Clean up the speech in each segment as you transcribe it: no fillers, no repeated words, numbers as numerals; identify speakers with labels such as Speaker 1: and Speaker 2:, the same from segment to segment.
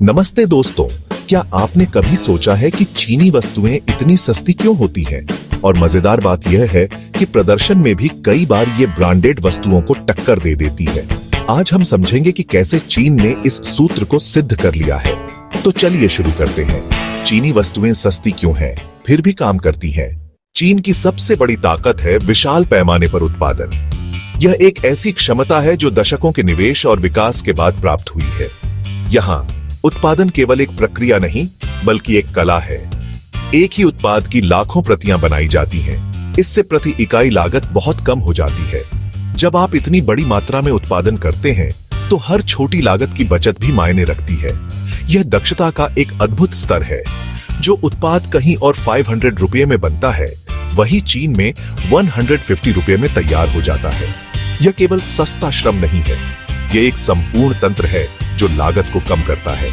Speaker 1: नमस्ते दोस्तों, क्या आपने कभी सोचा है कि चीनी वस्तुएं इतनी सस्ती क्यों होती हैं? और मजेदार बात यह है कि प्रदर्शन में भी कई बार ये ब्रांडेड वस्तुओं को टक्कर दे देती है। आज हम समझेंगे कि कैसे चीन ने इस सूत्र को सिद्ध कर लिया है। तो चलिए शुरू करते हैं। चीनी वस्तुएं सस्ती क्यों हैं, फिर भी काम करती हैं? चीन की सबसे बड़ी ताकत है विशाल पैमाने पर उत्पादन। यह एक ऐसी क्षमता है जो दशकों के निवेश और विकास के बाद प्राप्त हुई है। यहाँ उत्पादन केवल एक प्रक्रिया नहीं, बल्कि एक कला है। एक ही उत्पाद की लाखों प्रतियां बनाई जाती हैं। इससे प्रति इकाई लागत बहुत कम हो जाती है। जब आप इतनी बड़ी मात्रा में उत्पादन करते हैं, तो हर छोटी लागत की बचत भी मायने रखती है। यह दक्षता का एक अद्भुत स्तर है। जो उत्पाद कहीं और 500 रुपये में बनता है, वही चीन में 150 रुपये में तैयार हो जाता है। यह केवल सस्ता श्रम नहीं है, यह एक संपूर्ण तंत्र है जो लागत को कम करता है।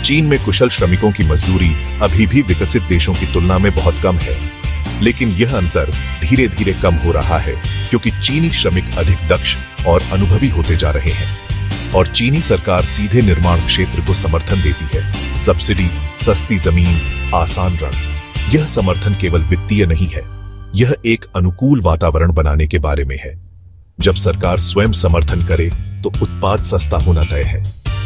Speaker 1: चीन में कुशल श्रमिकों की मजदूरी अभी भी विकसित देशों की तुलना में बहुत कम है, लेकिन यह अंतर धीरे धीरे कम हो रहा है क्योंकि चीनी श्रमिक अधिक दक्ष और अनुभवी होते जा रहे हैं। और चीनी सरकार सीधे निर्माण क्षेत्र को समर्थन देती है। सब्सिडी, सस्ती जमीन, आसान ऋण। यह समर्थन केवल वित्तीय नहीं है, यह एक अनुकूल वातावरण बनाने के बारे में है। जब सरकार स्वयं समर्थन करे तो उत्पाद सस्ता होना तय है।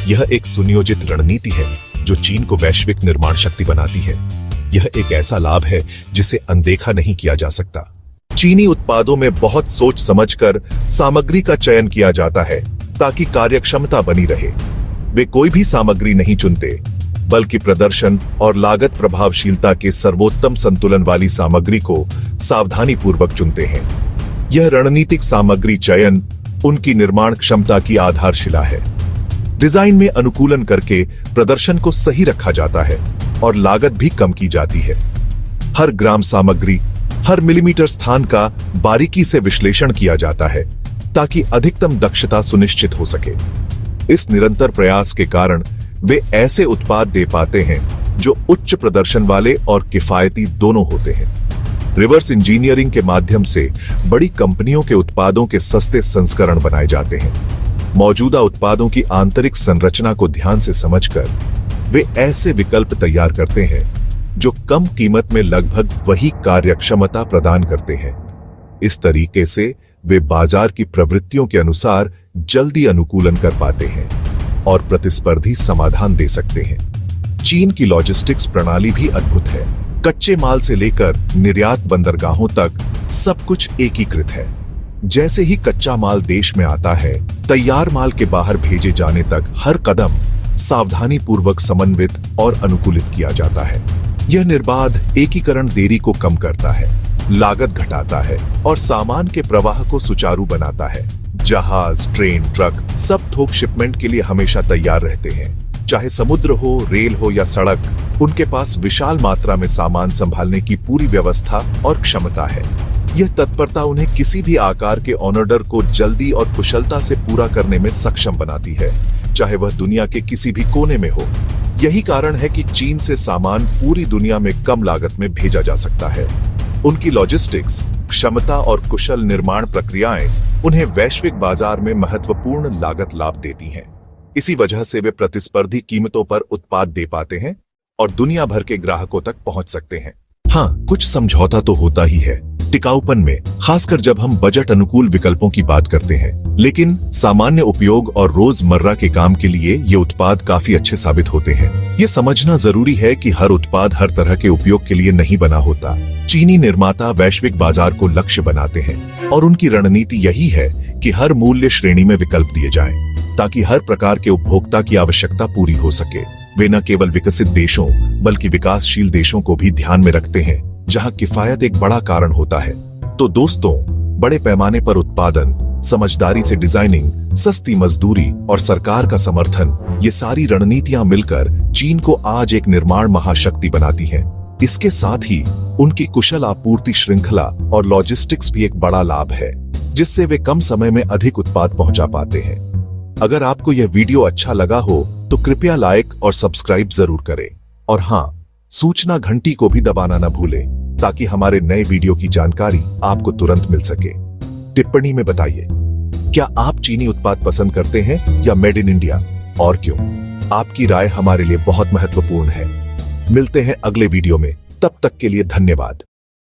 Speaker 1: यह एक सुनियोजित रणनीति है जो चीन को वैश्विक निर्माण शक्ति बनाती है। यह एक ऐसा लाभ है जिसे अनदेखा नहीं किया जा सकता। चीनी उत्पादों में बहुत सोच समझकर सामग्री का चयन किया जाता है ताकि कार्यक्षमता बनी रहे। वे कोई भी सामग्री नहीं चुनते, बल्कि प्रदर्शन और लागत प्रभावशीलता के सर्वोत्तम संतुलन वाली सामग्री को सावधानी पूर्वक चुनते हैं। यह रणनीतिक सामग्री चयन उनकी निर्माण क्षमता की आधारशिला है। डिजाइन में अनुकूलन करके प्रदर्शन को सही रखा जाता है और लागत भी कम की जाती है। हर ग्राम सामग्री, हर मिलीमीटर स्थान का बारीकी से विश्लेषण किया जाता है ताकि अधिकतम दक्षता सुनिश्चित हो सके। इस निरंतर प्रयास के कारण वे ऐसे उत्पाद दे पाते हैं जो उच्च प्रदर्शन वाले और किफायती दोनों होते हैं। रिवर्स इंजीनियरिंग के माध्यम से बड़ी कंपनियों के उत्पादों के सस्ते संस्करण बनाए जाते हैं। मौजूदा उत्पादों की आंतरिक संरचना को ध्यान से समझकर वे ऐसे विकल्प तैयार करते हैं जो कम कीमत में लगभग वही कार्यक्षमता प्रदान करते हैं। इस तरीके से वे बाजार की प्रवृत्तियों के अनुसार जल्दी अनुकूलन कर पाते हैं और प्रतिस्पर्धी समाधान दे सकते हैं। चीन की लॉजिस्टिक्स प्रणाली भी अद्भुत है। कच्चे माल से लेकर निर्यात बंदरगाहों तक सब कुछ एकीकृत है। जैसे ही कच्चा माल देश में आता है, तैयार माल के बाहर भेजे जाने तक हर कदम सावधानी पूर्वक समन्वित और अनुकूलित किया जाता है। यह निर्बाध एकीकरण देरी को कम करता है, लागत घटाता है और सामान के प्रवाह को सुचारू बनाता है। जहाज, ट्रेन, ट्रक सब थोक शिपमेंट के लिए हमेशा तैयार रहते हैं। चाहे समुद्र हो, रेल हो या सड़क, उनके पास विशाल मात्रा में सामान संभालने की पूरी व्यवस्था और क्षमता है। यह तत्परता उन्हें किसी भी आकार के ऑर्डर को जल्दी और कुशलता से पूरा करने में सक्षम बनाती है, चाहे वह दुनिया के किसी भी कोने में हो। यही कारण है कि चीन से सामान पूरी दुनिया में कम लागत में भेजा जा सकता है। उनकी लॉजिस्टिक्स क्षमता और कुशल निर्माण प्रक्रियाएं उन्हें वैश्विक बाजार में महत्वपूर्ण लागत लाभ देती हैं। इसी वजह से वे प्रतिस्पर्धी कीमतों पर उत्पाद दे पाते हैं और दुनिया भर के ग्राहकों तक पहुंच सकते हैं। हाँ, कुछ समझौता तो होता ही है टिकाऊपन में, खासकर जब हम बजट अनुकूल विकल्पों की बात करते हैं। लेकिन सामान्य उपयोग और रोजमर्रा के काम के लिए ये उत्पाद काफी अच्छे साबित होते हैं। ये समझना जरूरी है कि हर उत्पाद हर तरह के उपयोग के लिए नहीं बना होता। चीनी निर्माता वैश्विक बाजार को लक्ष्य बनाते हैं और उनकी रणनीति यही है कि हर मूल्य श्रेणी में विकल्प दिए जाएं, ताकि हर प्रकार के उपभोक्ता की आवश्यकता पूरी हो सके। वे न केवल विकसित देशों बल्कि विकासशील देशों को भी ध्यान में रखते हैं, जहां किफायत एक बड़ा कारण होता है। तो दोस्तों, बड़े पैमाने पर उत्पादन, समझदारी से डिजाइनिंग, सस्ती मजदूरी और सरकार का समर्थन, ये सारी रणनीतियां मिलकर चीन को आज एक निर्माण महाशक्ति बनाती हैं। इसके साथ ही उनकी कुशल आपूर्ति श्रृंखला और लॉजिस्टिक्स भी एक बड़ा लाभ है, जिससे वे कम समय में अधिक उत्पाद पहुंचा पाते हैं। अगर आपको यह वीडियो अच्छा लगा हो तो कृपया लाइक और सब्सक्राइब जरूर करें। और हाँ, सूचना घंटी को भी दबाना न भूलें ताकि हमारे नए वीडियो की जानकारी आपको तुरंत मिल सके। टिप्पणी में बताइए, क्या आप चीनी उत्पाद पसंद करते हैं या मेड इन इंडिया, और क्यों? आपकी राय हमारे लिए बहुत महत्वपूर्ण है। मिलते हैं अगले वीडियो में, तब तक के लिए धन्यवाद।